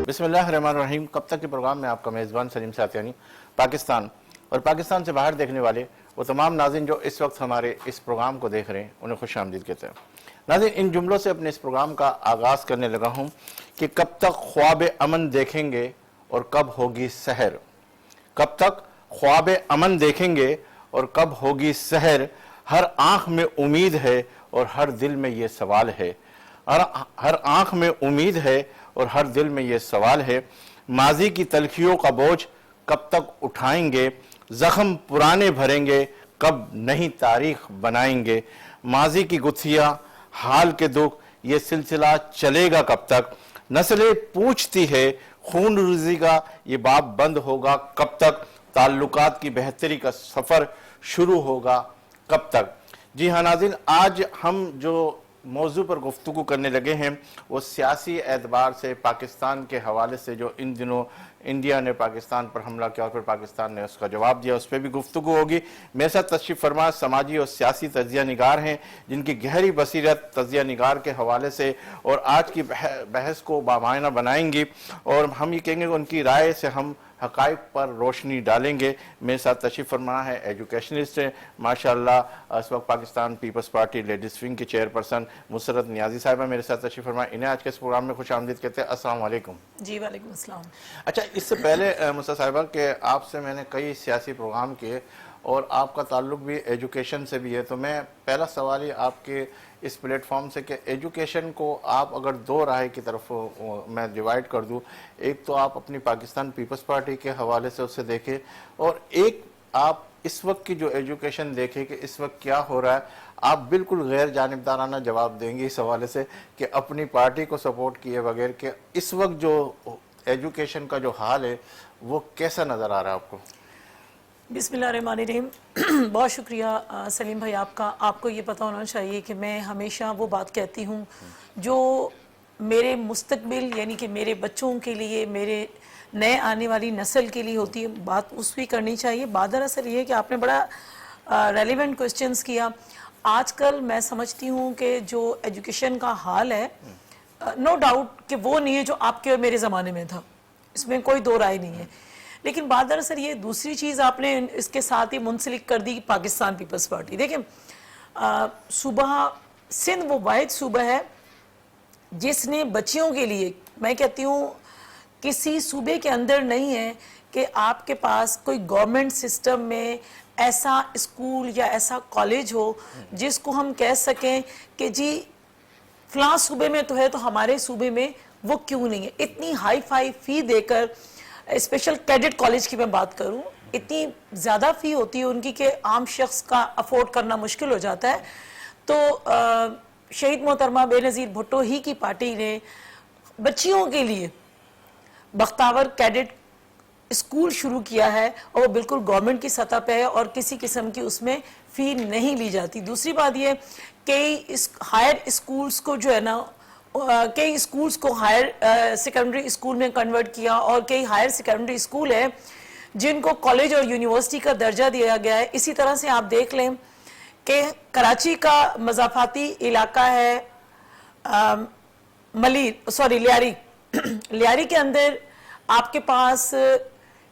बिस्मिल्लाहिर्रहमानिर्रहीम। कब तक के प्रोग्राम में आपका मेज़बान सलीम सातियानी पाकिस्तान और पाकिस्तान से बाहर देखने वाले वो तमाम नाज़रीन जो इस वक्त हमारे इस प्रोग्राम को देख रहे हैं उन्हें खुश आमदीद कहते हैं। नाज़रीन, इन जुमलों से अपने इस प्रोग्राम का आगाज़ करने लगा हूँ कि कब तक ख्वाब अमन देखेंगे और कब होगी सहर। कब तक ख्वाब अमन देखेंगे और कब होगी सहर। हर आँख में उम्मीद है और हर दिल में ये सवाल है। हर आँख में उम्मीद है और हर दिल में ये सवाल है। माजी की तलखियों का बोझ कब तक उठाएंगे, जख्म पुराने भरेंगे, कब नई तारीख बनाएंगे। माजी की गुत्थियाँ, हाल के दुख, ये सिलसिला चलेगा कब तक। नस्लें पूछती है खून रुज़ी का ये बाब बंद होगा कब तक। ताल्लुकात की बेहतरी का सफ़र शुरू होगा कब तक। जी हाँ नाज़रीन, आज हम जो मौजू पर गुफ्तगू करने लगे हैं वो सियासी एतबार से पाकिस्तान के हवाले से जो इन दिनों इंडिया ने पाकिस्तान पर हमला किया और फिर पाकिस्तान ने उसका जवाब दिया, उस पर भी गुफ्तगू होगी। मेरे साथ तशरीफ़ फरमा समाजी और सियासी तजिया निगार हैं जिनकी गहरी बसीरत तजिया निगार के हवाले से और आज की बहस को बामायना बनाएंगी और हम ये कहेंगे उनकी राय से हम हक़ाइक़ पर रोशनी डालेंगे। मेरे साथ तशरीफ़ फरमा है एजुकेशनिस्ट हैं माशाअल्लाह, इस वक्त Pakistan Peoples Party ladies wing की चेयरपर्सन मुसरत नियाज़ी साहिबा मेरे साथ तशरीफ़ फरमा। इन्हें आज के इस प्रोग्राम में खुश आमदीद कहते हैं। अस्सलाम वालेकुम। जी वालेकुम अस्सलाम। अच्छा, इससे पहले मुसरत साहिबा के आपसे मैंने कई सियासी प्रोग्राम किए और आपका ताल्लुक भी एजुकेशन से भी है, तो मैं पहला सवाल ही आपके इस प्लेटफॉर्म से कि एजुकेशन को आप अगर दो राह की तरफ मैं डिवाइड कर दूं, एक तो आप अपनी पाकिस्तान पीपल्स पार्टी के हवाले से उससे देखें और एक आप इस वक्त की जो एजुकेशन देखें कि इस वक्त क्या हो रहा है। आप बिल्कुल गैर जानिबदाराना जवाब देंगे इस हवाले से कि अपनी पार्टी को सपोर्ट किए बगैर कि इस वक्त जो एजुकेशन का जो हाल है वो कैसा नज़र आ रहा है आपको? बिस्मिल्लाहिर्रहमानिर्रहीम। बहुत शुक्रिया सलीम भाई आपका। आपको ये पता होना चाहिए कि मैं हमेशा वो बात कहती हूँ जो मेरे मुस्तकबिल यानी कि मेरे बच्चों के लिए, मेरे नए आने वाली नस्ल के लिए होती है, बात उस भी करनी चाहिए। बात दरअसल ये है कि आपने बड़ा रेलिवेंट क्वेश्चंस किया। आजकल मैं समझती हूँ कि जो एजुकेशन का हाल है, नो डाउट कि वो नहीं है जो आपके और मेरे ज़माने में था, इसमें कोई दो राय नहीं है। लेकिन बात दरअसल ये दूसरी चीज़ आपने इसके साथ ही मुंसलिक कर दी पाकिस्तान पीपल्स पार्टी। देखिए, सूबा सिंध वो वाहिद सूबा है जिसने बच्चियों के लिए, मैं कहती हूँ किसी सूबे के अंदर नहीं है कि आपके पास कोई गवर्नमेंट सिस्टम में ऐसा स्कूल या ऐसा कॉलेज हो जिसको हम कह सकें कि जी फलां सूबे में तो है तो हमारे सूबे में वो क्यों नहीं है। इतनी हाई फाई फ़ी देकर, स्पेशल कैडेट कॉलेज की मैं बात करूं, इतनी ज़्यादा फ़ी होती है उनकी कि आम शख्स का अफोर्ड करना मुश्किल हो जाता है। तो शहीद मोहतरमा बेनज़ीर भुट्टो ही की पार्टी ने बच्चियों के लिए बख्तावर कैडेट स्कूल शुरू किया है और वो बिल्कुल गवर्नमेंट की सतह पे है और किसी किस्म की उसमें फ़ी नहीं ली जाती। दूसरी बात ये, कई हायर स्कूल्स को जो है ना, कई स्कूल्स को हायर सेकेंडरी स्कूल में कन्वर्ट किया और कई हायर सेकेंडरी स्कूल है जिनको कॉलेज और यूनिवर्सिटी का दर्जा दिया गया है। इसी तरह से आप देख लें कि कराची का मज़ाफ़ाती इलाका है लियारी लियारी के अंदर आपके पास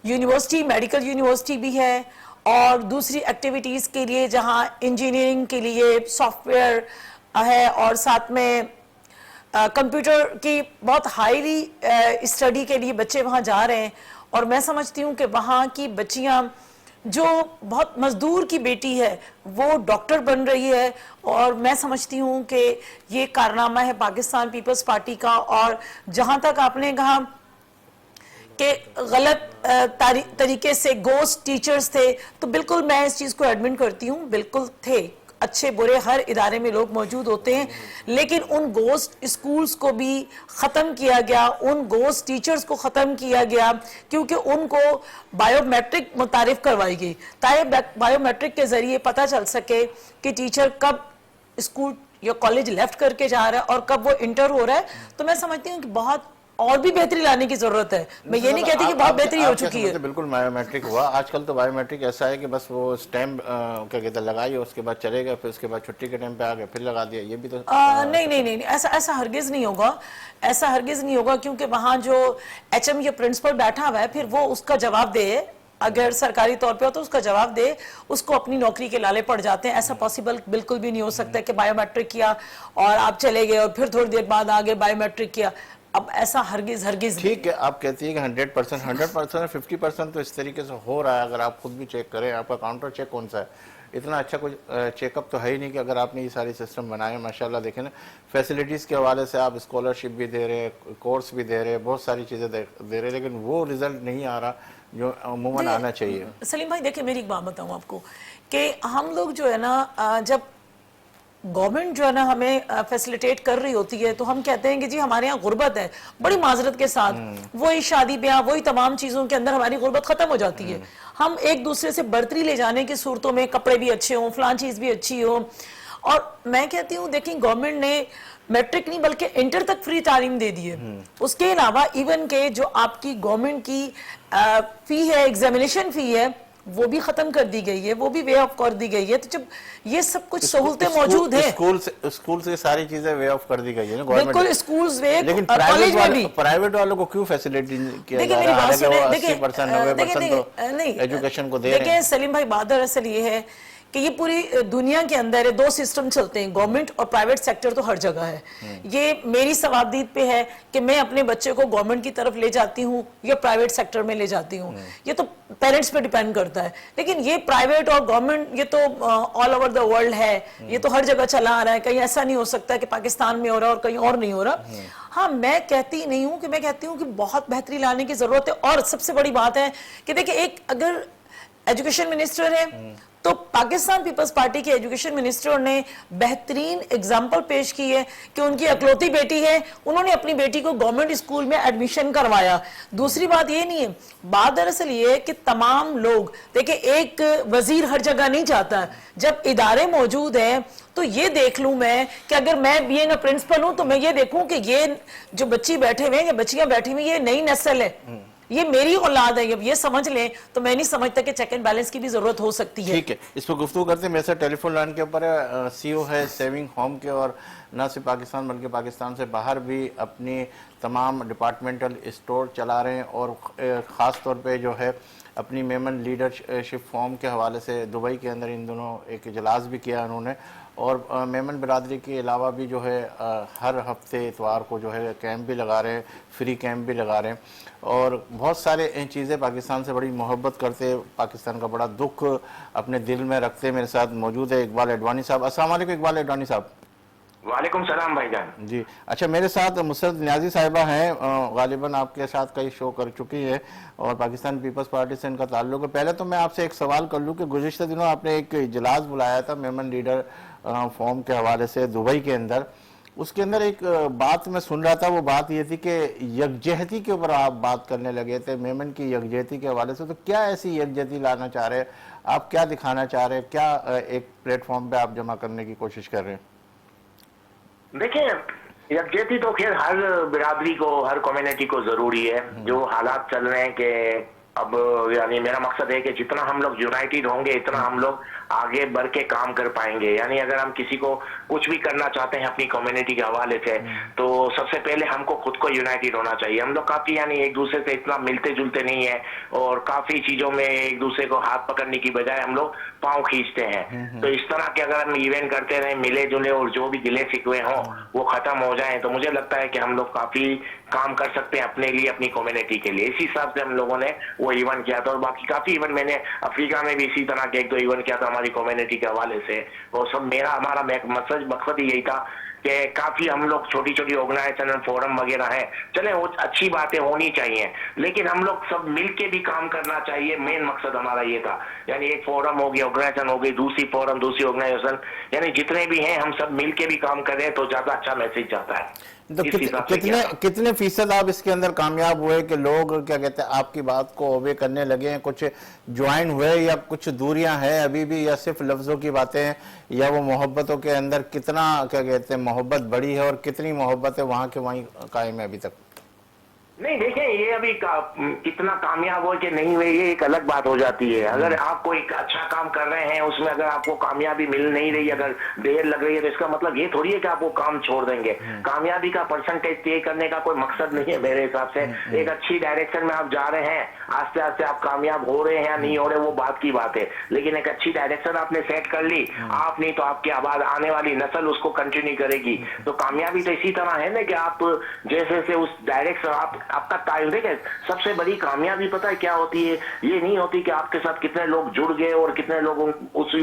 यूनिवर्सिटी, मेडिकल यूनिवर्सिटी भी है और दूसरी एक्टिविटीज़ के लिए जहाँ इंजीनियरिंग के लिए सॉफ्टवेयर है और साथ में कंप्यूटर की बहुत हाईली स्टडी के लिए बच्चे वहाँ जा रहे हैं। और मैं समझती हूँ कि वहाँ की बच्चियाँ जो बहुत मज़दूर की बेटी है वो डॉक्टर बन रही है और मैं समझती हूँ कि ये कारनामा है पाकिस्तान पीपल्स पार्टी का। और जहाँ तक आपने कहा कि गलत तरीके से गोस्ट टीचर्स थे, तो बिल्कुल मैं इस चीज़ को एडमिट करती हूँ, बिल्कुल थे। अच्छे बुरे हर इदारे में लोग मौजूद होते हैं, लेकिन उन गोस्ट स्कूल्स को भी ख़त्म किया गया, उन गोस्ट टीचर्स को ख़त्म किया गया क्योंकि उनको बायोमेट्रिक मुतारिफ करवाई गई ताकि बायोमेट्रिक के ज़रिए पता चल सके कि टीचर कब स्कूल या कॉलेज लेफ्ट करके जा रहा है और कब वो इंटर हो रहा है। तो मैं समझती हूँ कि बहुत और भी बेहतरी लाने की जरूरत है। मैं ये नहीं कहती कि बहुत बेहतरी हो चुकी है। बिल्कुल बायोमेट्रिक हुआ, आजकल तो बायोमेट्रिक ऐसा है कि बस वो स्टैम्प क्या कहते हैं लगाई, उसके बाद चले गए, फिर उसके बाद छुट्टी के टाइम पे आ गए, फिर लगा दिया, ये भी तो नहीं नहीं नहीं, ऐसा ऐसा हरगिज नहीं होगा, ऐसा हरगिज नहीं होगा, क्योंकि वहां जो एचएम या प्रिंसिपल बैठा हुआ है, फिर वो उसका जवाब दे, अगर सरकारी तौर पे हो तो उसका जवाब दे, उसको अपनी नौकरी के लाले पड़ जाते हैं। ऐसा पॉसिबल बिल्कुल भी नहीं हो सकता कि बायोमेट्रिक किया और आप चले गए और फिर थोड़ी देर बाद आगे बायोमेट्रिक किया। अब ऐसा हरगिज हरगिज ठीक है, आप कहती है कि 100%, 100%, 50% तो इस तरीके से हो रहा है। अगर आप खुद भी चेक करें, आपका काउंटर चेक कौन सा है, इतना अच्छा कुछ चेकअप तो है ही नहीं कि अगर आपने ये सारी सिस्टम बनाए। माशाल्लाह देखें ना, फैसिलिटीज़ के हवाले से आप स्कॉलरशिप भी दे रहे हैं, कोर्स भी दे रहे हैं, बहुत सारी चीज़ें दे रहे हैं, लेकिन वो रिजल्ट नहीं आ रहा जो अमूमन आना चाहिए। सलीम भाई देखिए, मेरी एक बात बताऊं आपको कि हम लोग जो है ना, जब गवर्नमेंट जो है ना हमें फैसिलिटेट कर रही होती है तो हम कहते हैं कि जी हमारे यहाँ गुर्बत है, बड़ी माजरत के साथ वही शादी ब्याह, वही तमाम चीजों के अंदर हमारी गुर्बत खत्म हो जाती है। हम एक दूसरे से बर्तरी ले जाने की सूरतों में कपड़े भी अच्छे हों, फलां चीज भी अच्छी हो। और मैं कहती हूँ देखिए, गवर्नमेंट ने मैट्रिक नहीं बल्कि इंटर तक फ्री तालीम दे दी है। उसके अलावा इवन के जो आपकी गवर्नमेंट की फी है, एग्जामिनेशन फी है, वो भी खत्म कर दी गई है, वो भी वे ऑफ कर दी गई है। तो जब ये सब कुछ सहूलतें मौजूद है, स्कूल से सारी चीजें वे ऑफ कर दी गई है ना बिल्कुल, स्कूल्स वे, लेकिन प्राइवेट वालों को क्यों फैसिलिटी किया जा रहा है? 80%, 90% तो एजुकेशन को दे रहे हैं। देखिए सलीम भाई, बहादुर असल ये है कि ये पूरी दुनिया के अंदर दो सिस्टम चलते हैं, गवर्नमेंट और प्राइवेट सेक्टर तो हर जगह है। ये मेरी सवाबदीद पे है कि मैं अपने बच्चे को गवर्नमेंट की तरफ ले जाती हूँ या प्राइवेट सेक्टर में ले जाती हूँ, ये तो पेरेंट्स पे डिपेंड करता है। लेकिन ये प्राइवेट और गवर्नमेंट ये तो ऑल ओवर द वर्ल्ड है, ये तो हर जगह चला आ रहा है। कहीं ऐसा नहीं हो सकता कि पाकिस्तान में हो रहा है और कहीं और नहीं हो रहा। हाँ, मैं कहती नहीं हूँ कि, मैं कहती हूँ कि बहुत बेहतरी लाने की जरूरत है। और सबसे बड़ी बात है कि देखिए, एक अगर एजुकेशन मिनिस्टर है तो पाकिस्तान पीपल्स पार्टी के एजुकेशन मिनिस्टर ने बेहतरीन एग्जाम्पल पेश की है कि उनकी अकलौती बेटी है, उन्होंने अपनी बेटी को गवर्नमेंट स्कूल में एडमिशन करवाया। दूसरी बात ये नहीं है, बात दरअसल ये है कि तमाम लोग देखिए, एक वजीर हर जगह नहीं जाता। जब इदारे मौजूद हैं तो ये देख लूं मैं कि अगर मैं बीइंग अ प्रिंसिपल हूं तो मैं ये देखूं कि ये जो बच्ची बैठे हुए हैं या बच्चियां बैठी हुई, ये नई नस्ल है, ये मेरी औलाद है। अब ये समझ लें तो मैं नहीं समझता कि चेक एंड बैलेंस की भी जरूरत हो सकती है। ठीक है, इस पर गुफ्तगू करते हैं। मेरे साथ टेलीफोन लाइन के ऊपर है सीईओ है सेविंग होम के, और न सिर्फ पाकिस्तान बल्कि पाकिस्तान से बाहर भी अपनी तमाम डिपार्टमेंटल स्टोर चला रहे हैं, और ख़ास तौर पे जो है अपनी मेमन लीडरशिप फॉर्म के हवाले से दुबई के अंदर इन दोनों एक इजलास भी किया उन्होंने। और मेमन बिरादरी के अलावा भी जो है हर हफ्ते इतवार को जो है कैंप भी लगा रहे हैं, फ्री कैंप भी लगा रहे हैं, और बहुत सारे चीज़ें पाकिस्तान से बड़ी मोहब्बत करते, पाकिस्तान का बड़ा दुख अपने दिल में रखते। मेरे साथ मौजूद है इकबाल अडवाणी साहब। अस्सलाम वालेकुम इकबाल अडवाणी साहब। वालेकुम सलाम भाईजान जी। अच्छा, मेरे साथ मुसरत नियाजी साहिबा हैं, गालिबन आपके साथ कई शो कर चुकी है और पाकिस्तान पीपल्स पार्टी से इनका ताल्लुक है। पहले तो मैं आपसे एक सवाल कर लूँ कि गुज़िश्ता दिनों आपने एक इजलास बुलाया था मेमन लीडर फॉर्म के हवाले से दुबई के अंदर, उसके अंदर एक बात मैं सुन रहा था, वो बात ये थी कि यकजहती के ऊपर आप बात करने लगे थे, मेमन की यकजहती के हवाले से। तो क्या ऐसी यकजहती लाना चाह रहे हैं आप, क्या दिखाना चाह रहे हैं, क्या एक प्लेटफॉर्म पे आप जमा करने की कोशिश कर रहे हैं? देखिए, यकजहती तो खैर हर बिरादरी को, हर कम्युनिटी को जरूरी है। जो हालात चल रहे हैं कि अब यानी मेरा मकसद है कि जितना हम लोग यूनाइटेड होंगे इतना हम लोग आगे बढ़ के काम कर पाएंगे। यानी अगर हम किसी को कुछ भी करना चाहते हैं अपनी कम्युनिटी के हवाले से, तो सबसे पहले हमको खुद को यूनाइटेड होना चाहिए। हम लोग काफी यानी एक दूसरे से इतना मिलते जुलते नहीं है, और काफी चीजों में एक दूसरे को हाथ पकड़ने की बजाय हम लोग पांव खींचते हैं। तो इस तरह के अगर हम इवेंट करते रहे, मिले जुले, और जो भी गिले शिकवे हों वो खत्म हो जाए, तो मुझे लगता है कि हम लोग काफी काम कर सकते हैं अपने लिए, अपनी कम्युनिटी के लिए। इसी हिसाब से हम लोगों ने वो इवेंट किया था, और बाकी काफी इवेंट मैंने अफ्रीका में भी इसी तरह के एक दो इवेंट किया था हमारी कम्युनिटी के हवाले से। और सब हमारा मकसद ही यही था कि काफी हम लोग छोटी छोटी ऑर्गेनाइजेशन फोरम वगैरह है, चले वो अच्छी बातें होनी चाहिए, लेकिन हम लोग सब मिलके भी काम करना चाहिए। मेन मकसद हमारा ये था। यानी एक फोरम हो गई, ऑर्गेनाइजेशन हो गई, दूसरी फोरम, दूसरी ऑर्गेनाइजेशन, यानी जितने भी हैं हम सब मिलके भी काम करें तो ज्यादा अच्छा मैसेज जाता है। तो कितने फीसद आप इसके अंदर कामयाब हुए कि लोग क्या कहते हैं आपकी बात को ओबे करने लगे हैं? कुछ ज्वाइन हुए या कुछ दूरियां हैं अभी भी, या सिर्फ लफ्जों की बातें हैं, या वो मोहब्बतों के अंदर कितना क्या कहते हैं मोहब्बत बढ़ी है और कितनी मोहब्बत है वहां के वहीं कायम है अभी तक? नहीं देखें, ये अभी कितना कामयाब हो कि नहीं हुए ये एक अलग बात हो जाती है। अगर आप कोई अच्छा काम कर रहे हैं, उसमें अगर आपको कामयाबी मिल नहीं रही, अगर देर लग रही है, तो इसका मतलब ये थोड़ी है कि आप वो काम छोड़ देंगे। कामयाबी का परसेंटेज तय करने का कोई मकसद नहीं है मेरे हिसाब से। एक अच्छी डायरेक्शन में आप जा रहे हैं, आस्ते आस्ते आप कामयाब हो रहे हैं या नहीं हो रहे वो बात की बात है, लेकिन एक अच्छी डायरेक्शन आपने सेट कर ली, आप नहीं तो आपके बाद आने वाली नस्ल उसको कंटिन्यू करेगी। तो कामयाबी तो इसी तरह है ना कि आप जैसे से उस डायरेक्शन आपका टाइम देखे। सबसे बड़ी कामयाबी पता है क्या होती है? ये नहीं होती कि आपके साथ कितने लोग जुड़ गए और कितने लोग उस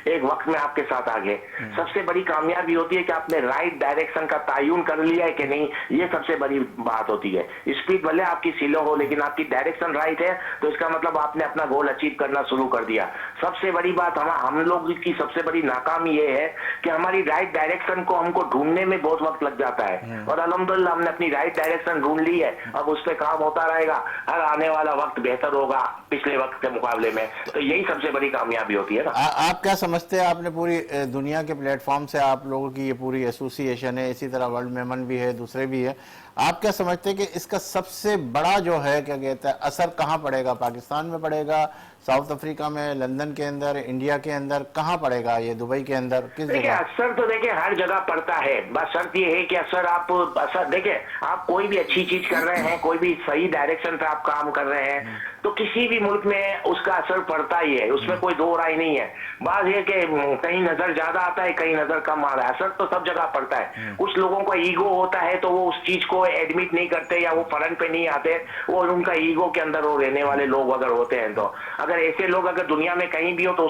एक वक्त में आपके साथ आ गए। सबसे बड़ी कामयाबी होती है कि आपने राइट डायरेक्शन का तयन कर लिया है कि नहीं, ये सबसे बड़ी बात होती है। स्पीड भले आपकी स्लो हो, लेकिन आपकी डायरेक्शन राइट है तो इसका मतलब आपने अपना गोल अचीव करना शुरू कर दिया। सबसे बड़ी बात हम लोग की सबसे बड़ी नाकामी ये है कि हमारी राइट डायरेक्शन को हमको ढूंढने में बहुत वक्त लग जाता है, और अल्हम्दुलिल्लाह हमने अपनी राइट डायरेक्शन ढूंढ ली है। अब उस पर काम होता रहेगा, हर आने वाला वक्त बेहतर होगा पिछले वक्त के मुकाबले में। तो यही सबसे बड़ी कामयाबी होती है ना। आप क्या समझते हैं? आपने पूरी दुनिया के प्लेटफॉर्म से आप लोगों की ये पूरी एसोसिएशन है, इसी तरह वर्ल्ड मेमन भी है, दूसरे भी है, आप क्या समझते हैं कि इसका सबसे बड़ा जो है क्या कहता है असर कहाँ पड़ेगा? पाकिस्तान में पड़ेगा, साउथ अफ्रीका में, लंदन के अंदर, इंडिया के अंदर, कहाँ पड़ेगा? ये दुबई के अंदर किस देखिए, जगह? असर तो देखिए हर जगह पड़ता है। बस शर्त ये है कि असर देखिए, आप कोई भी अच्छी चीज कर रहे हैं, कोई भी सही डायरेक्शन पे आप काम कर रहे हैं, तो किसी भी मुल्क में उसका असर पड़ता ही है, उसमें कोई दो राय नहीं है। बात ये कि कहीं नजर ज्यादा आता है, कहीं नजर कम आ रहा है, असर तो सब जगह पड़ता है। कुछ लोगों का ईगो होता है तो वो उस चीज को एडमिट नहीं करते या वो फ्रंट पे नहीं आते, वो उनका ईगो के अंदर वो रहने वाले लोग अगर होते हैं, तो अगर ऐसे लोग अगर दुनिया में कहीं भी हो तो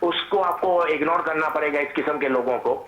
उसको आपको इग्नोर करना पड़ेगा, इस किस्म के लोगों को।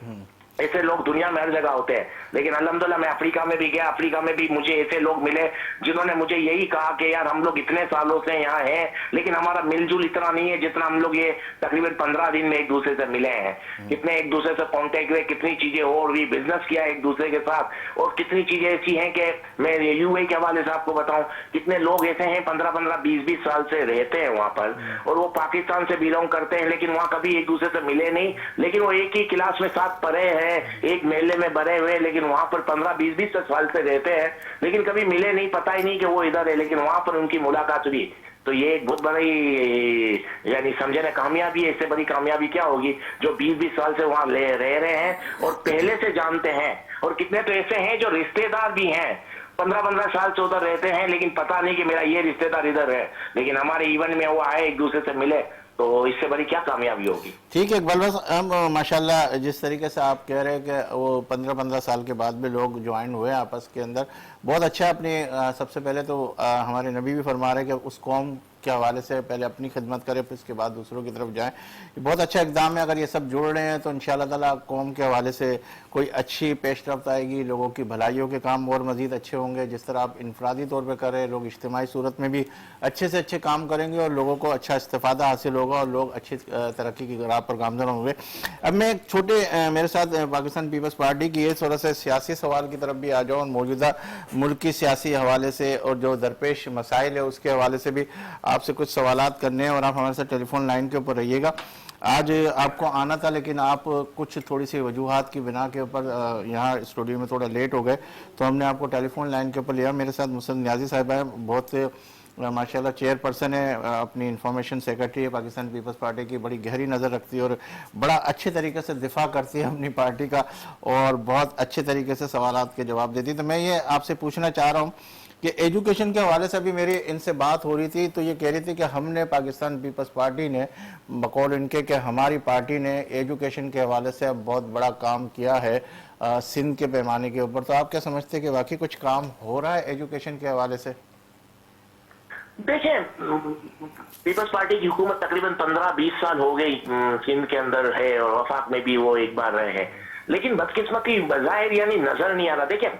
ऐसे लोग दुनिया में हर जगह होते हैं, लेकिन अल्हम्दुलिल्लाह मैं अफ्रीका में भी गया, अफ्रीका में भी मुझे ऐसे लोग मिले जिन्होंने मुझे यही कहा कि यार हम लोग इतने सालों से यहाँ हैं, लेकिन हमारा मिलजुल इतना नहीं है जितना हम लोग ये तकरीबन 15 दिन में एक दूसरे से मिले हैं। कितने एक दूसरे से कॉन्टेक्ट हुए, कितनी चीजें और भी बिजनेस किया एक दूसरे के साथ, और कितनी चीजें ऐसी हैं कि मैं यूएई के हवाले से आपको बताऊं, कितने लोग ऐसे हैं 15-15, 20-20 साल से रहते हैं वहां पर, और वो पाकिस्तान से बिलोंग करते हैं, लेकिन वहां कभी एक दूसरे से मिले नहीं, लेकिन वो एक ही क्लास में साथ पढ़े हैं, एक मेले में बड़े हुए, लेकिन वहां पर 15-20 साल से रहते हैं, लेकिन कभी मिले नहीं, पता ही नहीं कि वो इधर है, लेकिन वहां पर उनकी मुलाकात हुई। तो ये एक बहुत बड़ी यानी समझे ना कामयाबी है। इससे बड़ी कामयाबी क्या होगी? जो 20-20 साल से वहां रह रहे हैं और पहले से जानते हैं, और कितने तो ऐसे हैं जो रिश्तेदार भी हैं, 15-15 साल से उधर रहते हैं, लेकिन पता नहीं कि मेरा ये रिश्तेदार इधर है, लेकिन हमारे इवेंट में वो आए, एक दूसरे से मिले, तो इससे बड़ी क्या कामयाबी होगी? ठीक है इकबाल, बस हम माशाल्लाह जिस तरीके से आप कह रहे हैं कि वो 15-15 साल के बाद भी लोग ज्वाइन हुए आपस के अंदर, बहुत अच्छा। अपनी सबसे पहले तो हमारे नबी भी फरमा रहे हैं कि उस कौम के हवाले से पहले अपनी खिदमत करें, फिर इसके बाद दूसरों की तरफ जाएं। ये बहुत अच्छा इकदाम है। अगर ये सब जोड़ रहे हैं तो इंशाअल्लाह ताला कौम के हवाले से कोई अच्छी पेशरफ्त आएगी, लोगों की भलाइयों के काम और मज़ीद अच्छे होंगे। जिस तरह आप इनफरादी तौर पर कर रहे हैं, लोग इज्तिमाई सूरत में भी अच्छे से अच्छे काम करेंगे और लोगों को अच्छा इस्तेफादा हासिल होगा और लोग अच्छी तरक्की की राह पर गामजन होंगे। अब मैं एक छोटे मेरे साथ पाकिस्तान पीपल्स पार्टी की है, थोड़ा सा सियासी सवाल की तरफ भी आ जाऊँ और मौजूदा मुल्क की सियासी हवाले से और जो दरपेश मसाइल है उसके हवाले से भी आपसे कुछ सवालात करने हैं, और आप हमारे साथ टेलीफोन लाइन के ऊपर रहिएगा। आज आपको आना था लेकिन आप कुछ थोड़ी सी वजूहात की बिना के ऊपर यहाँ स्टूडियो में थोड़ा लेट हो गए, तो हमने आपको टेलीफोन लाइन के ऊपर लिया। मेरे साथ मुसद न्याजी साहिबा है, बहुत माशाल्लाह चेयरपर्सन है, अपनी इंफॉर्मेशन सेक्रेटरी है पाकिस्तान पीपल्स पार्टी की, बड़ी गहरी नज़र रखती है और बड़ा अच्छे तरीके से दिफा करती है अपनी पार्टी का और बहुत अच्छे तरीके से सवालात के जवाब देती है। तो मैं ये आपसे पूछना चाह रहा हूँ कि एजुकेशन के हवाले से अभी मेरी इनसे बात हो रही थी, तो ये कह रही थी कि हमने पाकिस्तान पीपल्स पार्टी ने बकौल इनके कि हमारी पार्टी ने एजुकेशन के हवाले से अब बहुत बड़ा काम किया है सिंध के पैमाने के ऊपर। तो आप क्या समझते हैं कि वाकई कुछ काम हो रहा है एजुकेशन के हवाले से? देखिए, पीपल्स पार्टी की हुकूमत तकरीबन 15-20 साल हो गई सिंध के अंदर है, और वफाक में भी वो एक बार रहे हैं, लेकिन बदकिस्मती बज़ाहिर यानी नजर नहीं आ रहा। देखिए,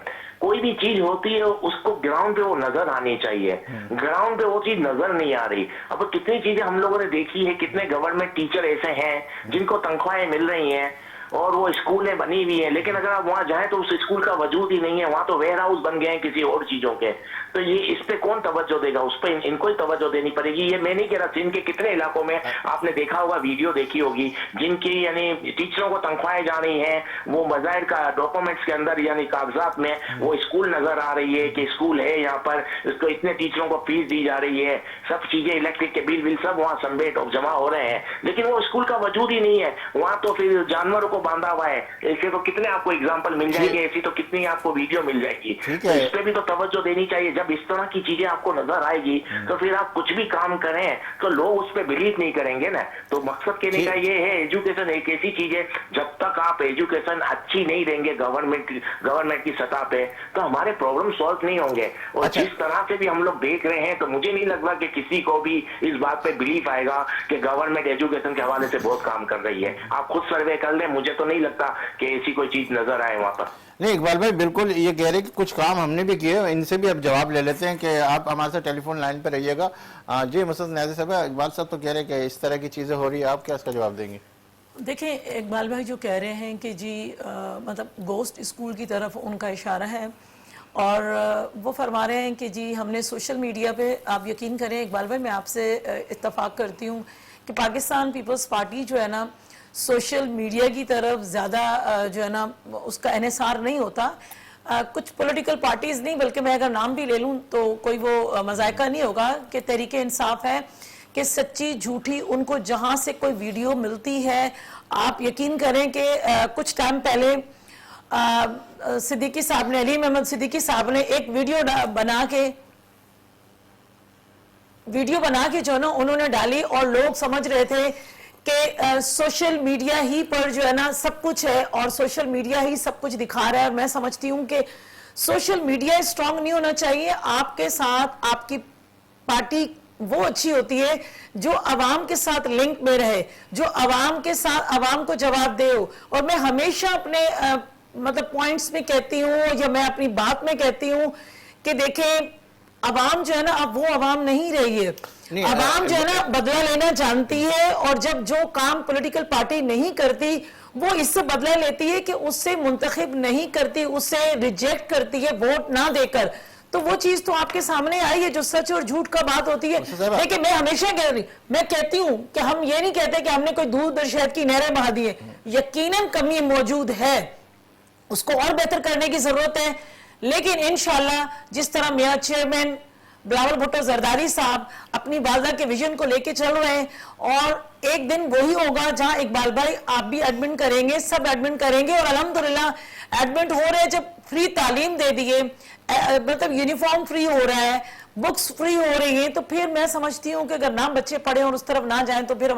कोई भी चीज होती है उसको ग्राउंड पे वो नजर आनी चाहिए, ग्राउंड पे वो चीज नजर नहीं आ रही। अब कितनी चीजें हम लोगों ने देखी है, कितने गवर्नमेंट टीचर ऐसे हैं जिनको तनख्वाहें मिल रही हैं, और वो स्कूलें बनी हुई हैं, लेकिन अगर आप वहां जाएं तो उस स्कूल का वजूद ही नहीं है, वहां तो वेयर हाउस बन गए हैं किसी और चीजों के। तो ये इस पे कौन तवज्जो देगा? उस पे इनको ही तवज्जो देनी पड़ेगी। ये मैं नहीं कह रहा, सिंध के कितने इलाकों में आपने देखा होगा, वीडियो देखी होगी, जिनकी यानी टीचरों को तनख्वाहें जा रही हैं, वो मज़ाहिर का डॉक्यूमेंट्स के अंदर यानी कागजात में वो स्कूल नजर आ रही है कि स्कूल है यहाँ पर, इसको इतने टीचरों को फीस दी जा रही है, सब चीजें इलेक्ट्रिक के बिल सब वहाँ समेट और जमा हो रहे हैं, लेकिन वो स्कूल का वजूद ही नहीं है वहां। तो फिर जानवरों को बांधा हुआ है। ऐसे तो कितने आपको एग्जाम्पल मिल जाएंगे, ऐसी तो कितनी आपको वीडियो मिल जाएगी। तो इस पे भी तो तवज्जो देनी चाहिए। जब इस तरह की चीजें आपको नजर आएगी तो फिर आप कुछ भी काम करें तो लोग उस पर बिलीव नहीं करेंगे ना। तो मकसद कहने का ये है, एजुकेशन एक ऐसी चीज है, जब तक आप एजुकेशन अच्छी नहीं देंगे गवर्नमेंट की सतह पे, तो हमारे प्रॉब्लम सॉल्व नहीं होंगे। और जिस तरह से भी हम लोग देख रहे हैं, तो मुझे नहीं लगता कि किसी को भी इस बात पे बिलीव आएगा कि गवर्नमेंट एजुकेशन के हवाले से बहुत काम कर रही है। आप खुद सर्वे कर लें, मुझे तो नहीं लगता कि ऐसी कोई चीज नजर आए वहां पर। नहीं इकबाल भाई, बिल्कुल ये कह रहे कि कुछ काम हमने भी किए, इनसे भी अब जवाब ले लेते हैं कि आप हमारे साथ टेलीफोन लाइन पर रहिएगा। जी मसद न्याज़ी साहब, इकबाल साहब तो कह रहे हैं कि इस तरह की चीज़ें हो रही है, आप क्या इसका जवाब देंगे? देखिए इकबाल भाई जो कह रहे हैं कि जी मतलब गोस्ट स्कूल की तरफ उनका इशारा है, और वो फरमा रहे हैं कि जी हमने सोशल मीडिया पे, आप यकीन करें इकबाल भाई, मैं आपसे इत्तफाक करती हूँ कि पाकिस्तान पीपल्स पार्टी जो है ना, सोशल मीडिया की तरफ ज़्यादा जो है ना उसका इन्हिसार नहीं होता। कुछ पॉलिटिकल पार्टीज़ नहीं, बल्कि मैं अगर नाम भी ले लूँ तो कोई वो मजायका नहीं होगा कि तहरीके इंसाफ है कि सच्ची झूठी उनको जहाँ से कोई वीडियो मिलती है, आप यकीन करें कि कुछ टाइम पहले सिद्दीकी साहब ने, अली मोहम्मद सिद्दीकी साहब ने एक वीडियो बना के जो है ना उन्होंने डाली, और लोग समझ रहे थे कि सोशल मीडिया ही पर जो है ना सब कुछ है और सोशल मीडिया ही सब कुछ दिखा रहा है। और मैं समझती हूँ कि सोशल मीडिया स्ट्रांग नहीं होना चाहिए। आपके साथ आपकी पार्टी वो अच्छी होती है जो अवाम के साथ लिंक में रहे, जो अवाम के साथ अवाम को जवाब दे। और मैं हमेशा अपने मतलब पॉइंट्स में कहती हूँ, या मैं अपनी बात में कहती हूँ कि देखें अवाम जो है ना अब वो अवाम नहीं रही है। अवाम जो है ना बदला लेना जानती है, और जब जो काम पॉलिटिकल पार्टी नहीं करती वो इससे बदला लेती है कि उससे मुंतखब नहीं करती, उससे रिजेक्ट करती है वोट ना देकर। तो वो चीज तो आपके सामने आई है जो सच और झूठ का बात होती है। लेकिन मैं हमेशा मैं कहती हूँ कि हम ये नहीं कहते कि हमने कोई दूध और शहद की नहरें बहा दी है, यकीनन कमी मौजूद है, उसको और बेहतर करने की जरूरत है। लेकिन इंशाल्लाह जिस तरह मेरा चेयरमैन बिलावल भुट्टो जरदारी साहब अपनी वालदा के विजन को लेके चल रहे हैं, और एक दिन वही होगा जहां इकबाल भाई आप भी एडमिट करेंगे, सब एडमिट करेंगे, और अल्हम्दुलिल्लाह एडमिट हो रहे हैं। जब फ्री तालीम दे दिए, मतलब यूनिफॉर्म फ्री हो रहा है, बुक्स फ्री हो रही हैं, तो फिर मैं समझती हूँ कि अगर ना बच्चे पढ़े और उस तरफ ना जाएं तो फिर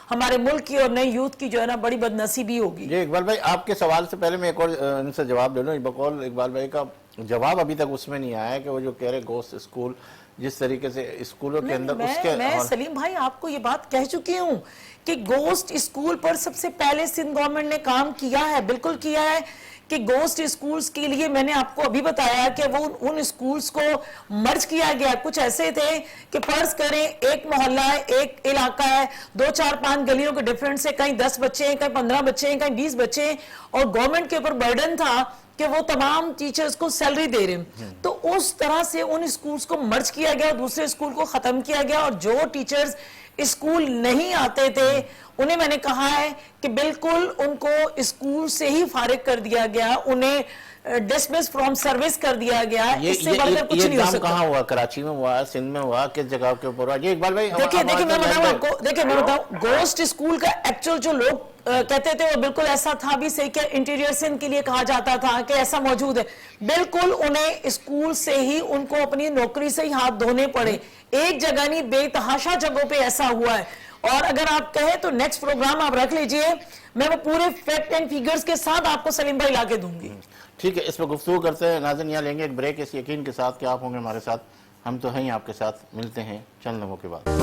हमारे मुल्क की और नई यूथ की जो है ना बड़ी बदनसीबी होगी। जी इकबाल भाई, आपके सवाल से पहले मैं एक और इनसे जवाब ले लूँ। बकौल इकबाल भाई का जवाब अभी तक उसमें नहीं आया कि वो जो कह रहे गोस्ट स्कूल, जिस तरीके से स्कूलों के अंदर मैं सलीम भाई आपको ये बात कह चुकी हूँ कि गोस्ट स्कूल पर सबसे पहले सिंध गवर्नमेंट ने काम किया है, बिल्कुल किया है। कि गोस्ट स्कूल्स के लिए मैंने आपको अभी बताया कि वो उन स्कूल्स को मर्ज किया गया। कुछ ऐसे थे कि फर्ज करें एक मोहल्ला है, एक इलाका है, 2-4-5 गलियों के डिफरेंस से कहीं 10 बच्चे हैं, कहीं 15 बच्चे हैं, कहीं 20 बच्चे हैं, और गवर्नमेंट के ऊपर बर्डन था कि वो तमाम टीचर्स को सैलरी दे रहे हैं। तो उस तरह से उन स्कूल्स को मर्ज किया गया और दूसरे स्कूल को खत्म किया गया, और जो टीचर्स स्कूल नहीं आते थे उन्हें मैंने कहा है कि बिल्कुल उनको स्कूल से ही फारिग कर दिया गया, उन्हें डिसमिस फ्रॉम सर्विस कर दिया गया। इससे बढ़कर कुछ नहीं हो सकता। कहाँ हुआ? कराची में हुआ, सिंध में हुआ, किस जगह के ऊपर हुआ? ये इकबाल भाई देखिए मैं बताऊं आपको, देखिए मैं बताऊं, गोस्ट स्कूल का एक्चुअल जो लोग कहते थे वो बिल्कुल ऐसा था भी सही, क्या इंटीरियर सिंध के लिए कहा जाता था कि ऐसा मौजूद है। बिल्कुल उन्हें स्कूल से ही उनको अपनी नौकरी से ही हाथ धोने पड़े। एक जगह नहीं, बेतहाशा जगहों पे ऐसा हुआ है। और अगर आप कहें तो नेक्स्ट प्रोग्राम आप रख लीजिए, मैं वो पूरे फैक्ट एंड फिगर्स के साथ आपको सलीम भाई लाके दूंगी। ठीक है, इस पर गुफ्तगू करते हैं। नाज़रीन यहाँ लेंगे एक ब्रेक, इस यकीन के साथ कि आप होंगे हमारे साथ, हम तो हैं आपके साथ। मिलते हैं चंद लम्हों के बाद।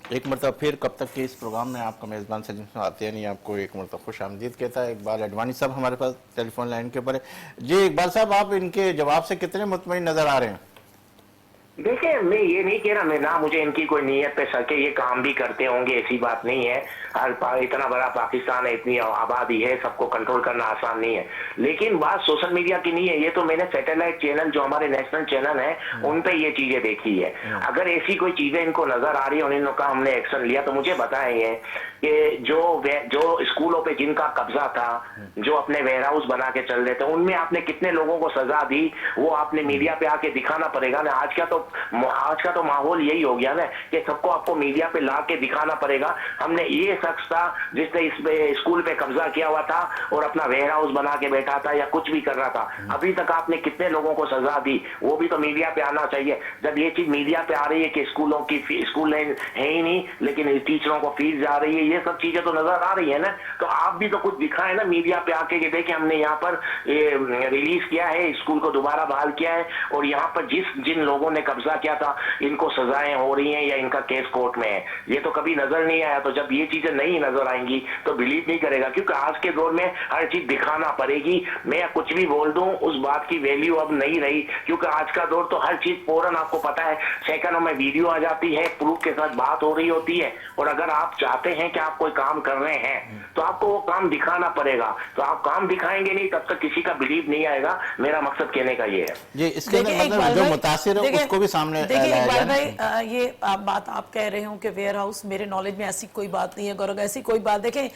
एक मरतबा मरतबा फिर कब तक के इस प्रोग्राम में आपका मेज़बान सलीम सातियानी आपको एक मरतबा खुश आमदीद कहता है। इकबाल अडवाणी साहब हमारे पास टेलीफोन लाइन के ऊपर है। जी इकबाल साहब, आप इनके जवाब से कितने मुतमईन नजर आ रहे हैं? देखिए, मैं ये नहीं कह रहा, मैं ना मुझे इनकी कोई नीयत पे शक है, ये काम भी करते होंगे, ऐसी बात नहीं है। इतना बड़ा पाकिस्तान है, इतनी आबादी है, सबको कंट्रोल करना आसान नहीं है। लेकिन बात सोशल मीडिया की नहीं है, ये तो मैंने सैटेलाइट चैनल जो हमारे नेशनल चैनल है उन पे ये चीजें देखी है। अगर ऐसी कोई चीजें इनको नजर आ रही है और इन्होंने कहा हमने एक्शन लिया, तो मुझे बताएंगे कि जो स्कूलों पे जिनका कब्जा था, जो अपने वेयर हाउस बना के चल रहे थे, उनमें आपने कितने लोगों को सजा दी, वो आपने मीडिया पे आके दिखाना पड़ेगा ना। आज का तो माहौल यही हो गया ना कि सबको आपको मीडिया पे ला के दिखाना पड़ेगा। हमने ये शख्स था जिसने इस स्कूल पे कब्जा किया हुआ था और अपना वेयर हाउस बना के बैठा था या कुछ भी कर रहा था। अभी तक आपने कितने लोगों को सजा दी, वो भी तो मीडिया पे आना चाहिए। जब ये चीज मीडिया पे आ रही है कि स्कूल है ही नहीं, लेकिन टीचरों को फीस जा रही है, ये सब चीजें तो नजर आ रही है ना। तो आप भी तो कुछ दिखाए ना मीडिया पे आके कि देखिए हमने यहाँ पर रिलीज किया है, स्कूल को दोबारा बहाल किया है, और यहाँ पर जिन लोगों ने कब्जा किया था इनको सजाएं हो रही हैं या इनका केस कोर्ट में है। ये तो कभी नजर नहीं आया। तो जब ये चीजें नहीं नजर आएंगी तो बिलीव नहीं करेगा, क्योंकि आज के दौर में हर चीज दिखाना पड़ेगी। मैं कुछ भी बोल दूं उस बात की वैल्यू अब नहीं रही, क्योंकि आज का दौर तो हर चीज फौरन, आपको पता है, सेकंडों में वीडियो आ जाती है, प्रूफ के साथ बात हो रही होती है। और अगर आप चाहते हैं कि आप कोई काम कर रहे हैं तो आपको वो काम दिखाना पड़ेगा। तो आप काम दिखाएंगे नहीं तब तक किसी का बिलीव नहीं आएगा। मेरा मकसद कहने का ये है जी, इसके अंदर मतलब जो मुतासिर है उसको भी सामने देखिए इकबाल भाई, ये बात आप कह रहे हो कि वेयर हाउस, मेरे नॉलेज में ऐसी कोई बात नहीं है गौरव, ऐसी कोई बात। देखें,